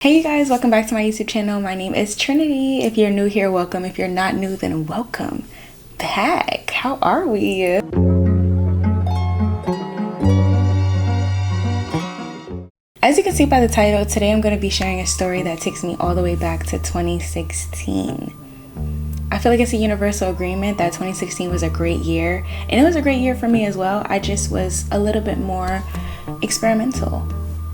Hey you guys, welcome back to my YouTube channel. My name is Trinity. If you're new here, welcome. If you're not new, then welcome back. How are we? As you can see by the title, today I'm going to be sharing a story that takes me all the way back to 2016. I feel like it's a universal agreement that 2016 was a great year, and it was a great year for me as well. I just was a little bit more experimental.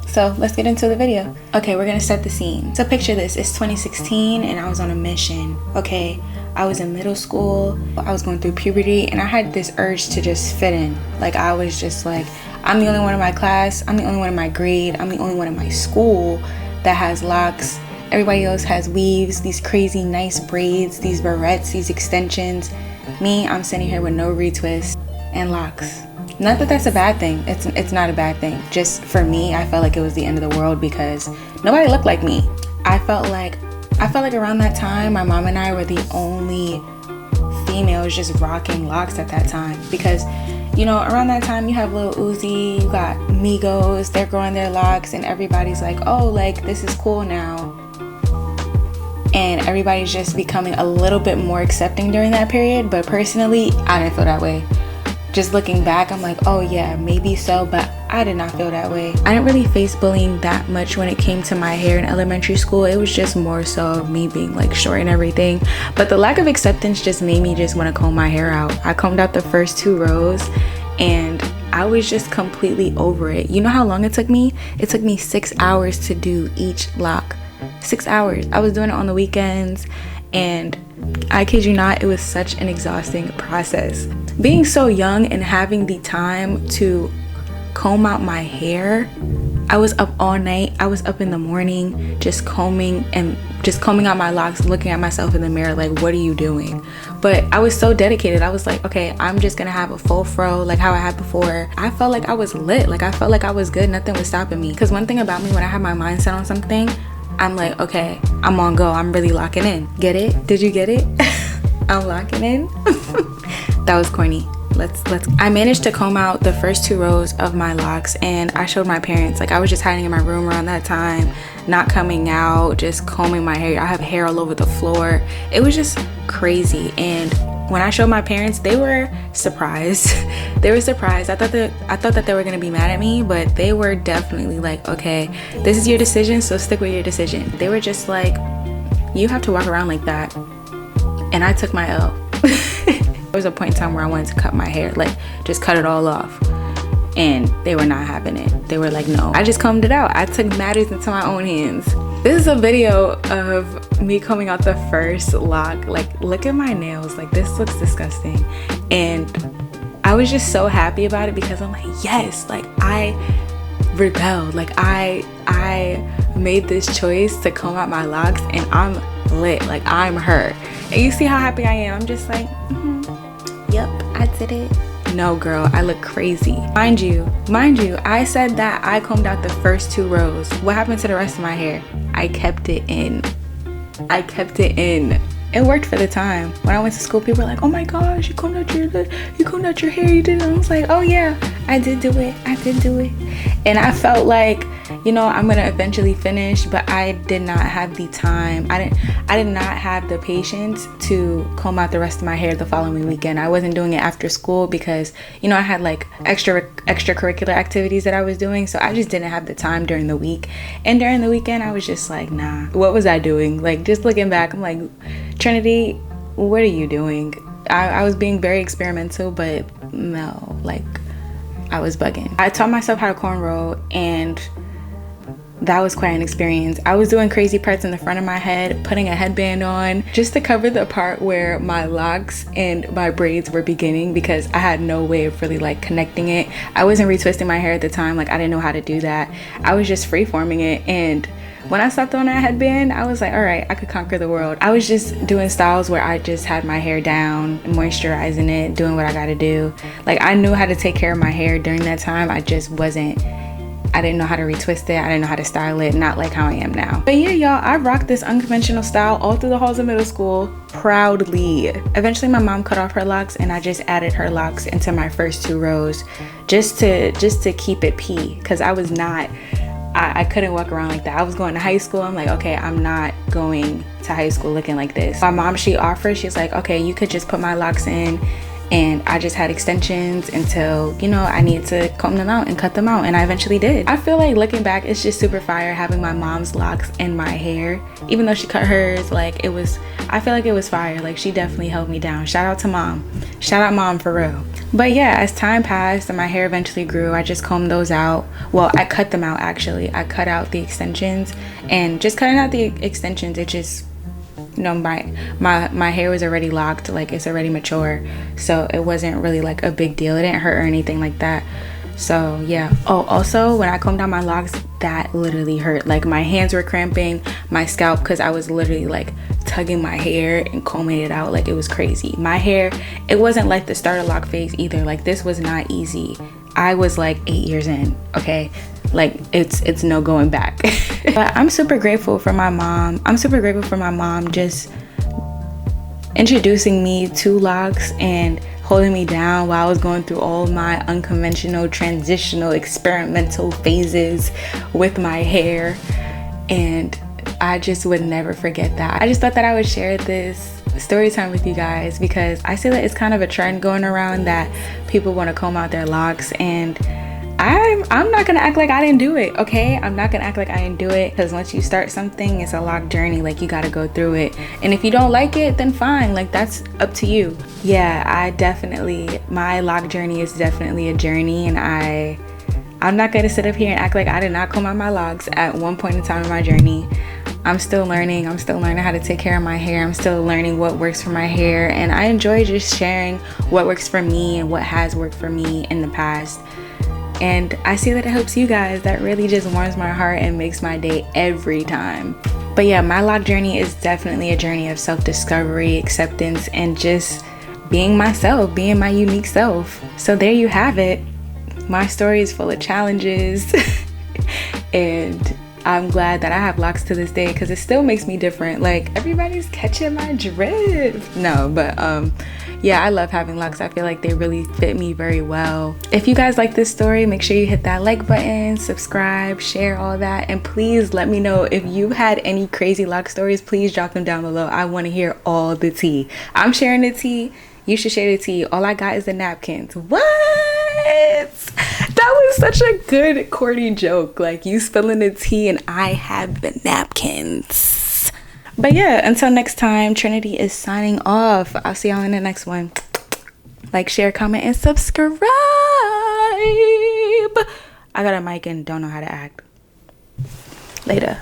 So let's get into the video. Okay, we're gonna set the scene. So picture this, it's 2016 and I was on a mission. Okay, I was in middle school, I was going through puberty, and I had this urge to just fit in. Like I was just like, I'm the only one in my class, I'm the only one in my grade, I'm the only one in my school that has locks. Everybody else has weaves, these crazy nice braids, these barrettes, these extensions. Me, I'm sitting here with no retwists and locks. Not that that's a bad thing. It's not a bad thing. Just for me, I felt like it was the end of the world because nobody looked like me. I felt like around that time, my mom and I were the only females just rocking locks at that time. Because, you know, around that time you have Lil Uzi, you got Migos, they're growing their locks, and everybody's like, oh, like this is cool now. And everybody's just becoming a little bit more accepting during that period. But personally, I didn't feel that way. Just looking back, I'm like, oh yeah, maybe so, but I did not feel that way. I didn't really face bullying that much when it came to my hair in elementary school. It was just more so of me being like short and everything. But the lack of acceptance just made me just want to comb my hair out. I combed out the first 2 rows and I was just completely over it. You know how long it took me? It took me 6 hours to do each lock. 6 hours. I was doing it on the weekends, and I kid you not, it was such an exhausting process. Being so young and having the time to comb out my hair, I was up all night. I was up in the morning just combing out my locks, looking at myself in the mirror like, what are you doing? But I was so dedicated. I was like, okay, I'm just gonna have a full fro like how I had before. I felt like I was lit. Like I felt like I was good. Nothing was stopping me. Because one thing about me, when I have my mindset on something, I'm like, okay, I'm on go. I'm really locking in. Get it? Did you get it? I'm locking in. That was corny. Let's I managed to comb out the first 2 rows of my locks, and I showed my parents. Like I was just hiding in my room around that time, not coming out, just combing my hair. I have hair all over the floor. It was just crazy. And when I showed my parents, they were surprised. They were surprised. I thought that they were gonna be mad at me, but they were definitely like, okay, this is your decision, so stick with your decision. They were just like, you have to walk around like that. And I took my L. There was a point in time where I wanted to cut my hair, like just cut it all off. And they were not having it. They were like, no. I just combed it out. I took matters into my own hands. This is a video of me combing out the first lock. Like, look at my nails. Like, this looks disgusting. And I was just so happy about it because I'm like, yes, like I rebelled. Like I made this choice to comb out my locks, and I'm lit. Like I'm her. And you see how happy I am. I'm just like, yep, I did it. No girl, I look crazy. Mind you, I said that I combed out the first 2 rows. What happened to the rest of my hair? I kept it in. It worked for the time. When I went to school, people were like, oh my gosh, you combed out your hair, you did it. I was like, oh yeah, I did do it. And I felt like, you know, I'm gonna eventually finish, but I did not have the time. I did not have the patience to comb out the rest of my hair the following weekend. I wasn't doing it after school because, you know, I had like extracurricular activities that I was doing, so I just didn't have the time during the week. And during the weekend, I was just like, nah, what was I doing? Like, just looking back, I'm like, Trinity, what are you doing? I was being very experimental, but no, like I was bugging. I taught myself how to cornrow, and that was quite an experience. I was doing crazy parts in the front of my head, putting a headband on just to cover the part where my locks and my braids were beginning, because I had no way of really like connecting it. I wasn't retwisting my hair at the time. Like I didn't know how to do that. I was just freeforming it. And when I stopped on that headband, I was like, all right, I could conquer the world. I was just doing styles where I just had my hair down, moisturizing it, doing what I gotta do. Like I knew how to take care of my hair during that time. I didn't know how to retwist it. I didn't know how to style it, not like how I am now. But yeah, y'all, I rocked this unconventional style all through the halls of middle school proudly. Eventually my mom cut off her locks, and I just added her locks into my first 2 rows just to keep it pee, because I was not I couldn't walk around like that. I was going to high school. I'm like, okay, I'm not going to high school looking like this. My mom, she offered, she's like, okay, you could just put my locks in. And I just had extensions until, you know, I needed to comb them out and cut them out, and I eventually did. I feel like looking back, it's just super fire having my mom's locks in my hair. Even though she cut hers, like it was, I feel like it was fire. Like she definitely held me down. Shout out to mom. Shout out mom for real. But yeah, as time passed and my hair eventually grew, I just combed those out. Well, I cut them out actually. I cut out the extensions, and just cutting out the extensions, it just, you know, my hair was already locked, like it's already mature, so it wasn't really like a big deal. It didn't hurt or anything like that. So yeah. Oh, also when I combed down my locks, that literally hurt. Like my hands were cramping, my scalp, because I was literally like tugging my hair and combing it out. Like it was crazy. My hair, it wasn't like the starter lock phase either. Like this was not easy. I was like 8 years in, okay? Like it's no going back. But I'm super grateful for my mom. I'm super grateful for my mom just introducing me to locks and holding me down while I was going through all my unconventional, transitional, experimental phases with my hair. And I just would never forget that. I just thought that I would share this story time with you guys, because I see that it's kind of a trend going around that people want to comb out their locks, and I'm not gonna act like I didn't do it, okay? I'm not gonna act like I didn't do it, because once you start something, it's a lock journey. Like you gotta go through it, and if you don't like it, then fine, like that's up to you. Yeah, my lock journey is definitely a journey, and I'm not gonna sit up here and act like I did not comb out my locks at one point in time in my journey. I'm still learning how to take care of my hair. I'm still learning what works for my hair, and I enjoy just sharing what works for me and what has worked for me in the past. And I see that it helps you guys. That really just warms my heart and makes my day every time. But yeah, my lock journey is definitely a journey of self-discovery, acceptance, and just being myself, being my unique self. So there you have it. My story is full of challenges and I'm glad that I have locks to this day, because it still makes me different. Like everybody's catching my drift. No, but yeah, I love having locks. I feel like they really fit me very well. If you guys like this story, make sure you hit that like button, subscribe, share, all that. And please let me know if you had any crazy lock stories. Please drop them down below. I want to hear all the tea. I'm sharing the tea. You should share the tea. All I got is the napkins. What? That was such a good corny joke. Like you spilling the tea and I have the napkins. But yeah, until next time, Trinity is signing off. I'll see y'all in the next one. Like, share, comment, and subscribe. I got a mic and don't know how to act. Later.